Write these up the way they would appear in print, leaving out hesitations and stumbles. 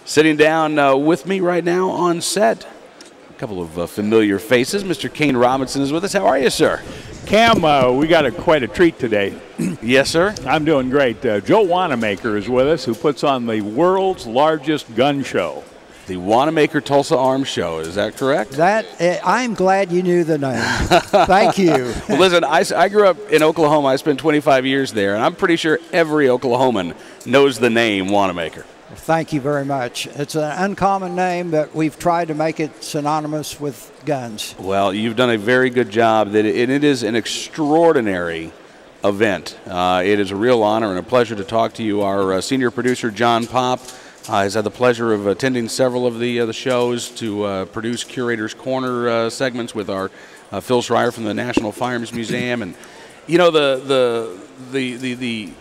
Sitting down with me right now on set, a couple of familiar faces. Mr. Kayne Robinson is with us. How are you, sir? Cam, we got quite a treat today. Yes, sir. I'm doing great. Joe Wanenmacher is with us, who puts on the world's largest gun show. The Wanenmacher Tulsa Arms Show, is that correct? I'm glad you knew the name. Thank you. Well, listen, I grew up in Oklahoma. I spent 25 years there, and I'm pretty sure every Oklahoman knows the name Wanenmacher. Thank you very much. It's an uncommon name, but we've tried to make it synonymous with guns. Well, you've done a very good job. And it is an extraordinary event. It is a real honor and a pleasure to talk to you. Our senior producer, John Popp, has had the pleasure of attending several of the shows to produce Curator's Corner segments with our Phil Schreier from the National Firearms Museum. And, you know, the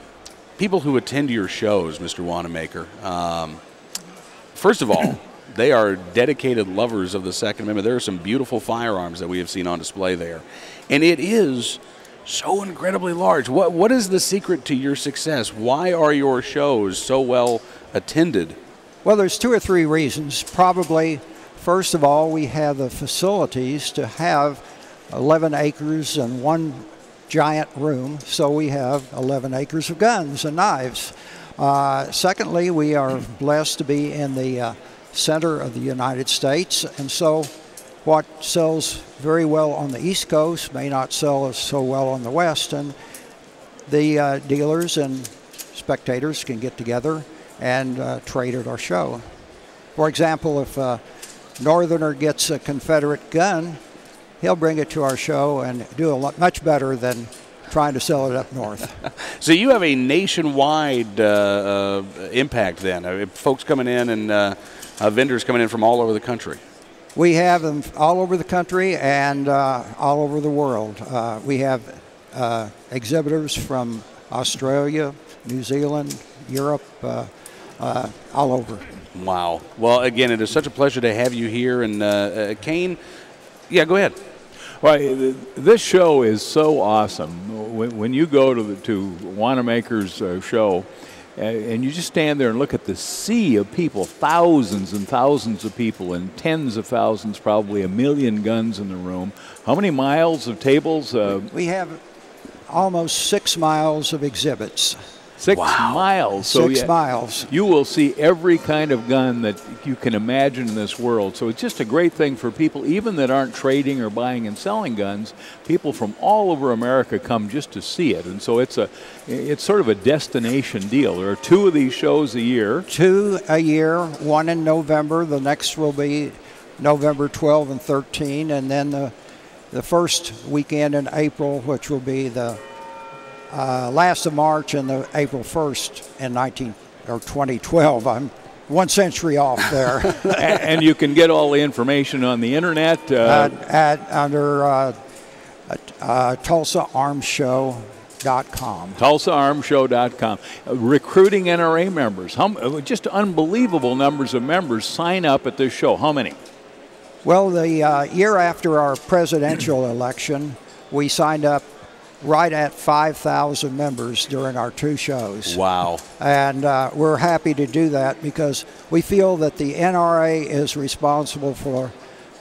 people who attend your shows, Mr. Wanenmacher, first of all, they are dedicated lovers of the Second Amendment. There are some beautiful firearms that we have seen on display there. And it is so incredibly large. What is the secret to your success? Why are your shows so well attended? Well, there's 2 or 3 reasons. Probably, first of all, we have the facilities to have 11 acres and 1 giant room, so we have 11 acres of guns and knives. Secondly, we are blessed to be in the center of the United States, and so what sells very well on the East Coast may not sell so well on the West, and the dealers and spectators can get together and trade at our show. For example, if a Northerner gets a Confederate gun, he'll bring it to our show and do much better than trying to sell it up north. So you have a nationwide impact then, folks coming in and vendors coming in from all over the country. We have them all over the country and all over the world. We have exhibitors from Australia, New Zealand, Europe, all over. Wow. Well, again, it is such a pleasure to have you here. And Kayne, yeah, go ahead. Well, this show is so awesome. When you go to Wanenmacher's show, and you just stand there and look at the sea of people, thousands and thousands of people, and tens of thousands, probably 1 million guns in the room. How many miles of tables? We have almost 6 miles of exhibits. 6 miles. So 6 miles. You will see every kind of gun that you can imagine in this world. So it's just a great thing for people, even that aren't trading or buying and selling guns. People from all over America come just to see it. And so it's sort of a destination deal. There are 2 of these shows a year. 2 a year, 1 in November. The next will be November 12 and 13. And then the first weekend in April, which will be the last of March and the April 1st in 2012. I'm 1 century off there. And you can get all the information on the internet under TulsaArmsShow.com. TulsaArmsShow.com. Recruiting NRA members. Just unbelievable numbers of members sign up at this show. How many? Well, the year after our presidential election, we signed up right at 5,000 members during our 2 shows. Wow. And we're happy to do that because we feel that the NRA is responsible for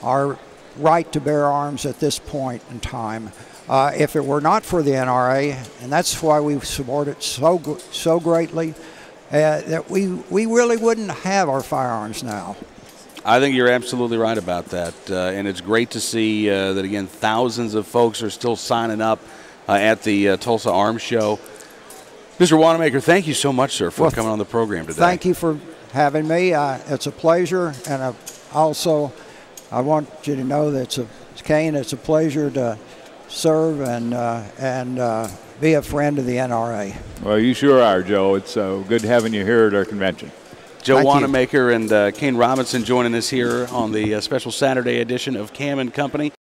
our right to bear arms at this point in time. If it were not for the NRA, and that's why we support it so greatly, that we really wouldn't have our firearms now. I think you're absolutely right about that. And it's great to see that, again, thousands of folks are still signing up at the Tulsa Arms Show. Mr. Wanenmacher, thank you so much, sir, for coming on the program today. Thank you for having me. It's a pleasure, and also I want you to know that Kayne, it's a pleasure to serve and be a friend of the NRA. Well, you sure are, Joe. It's good having you here at our convention. Joe Wanenmacher and Kayne Robinson joining us here on the special Saturday edition of Cam & Company.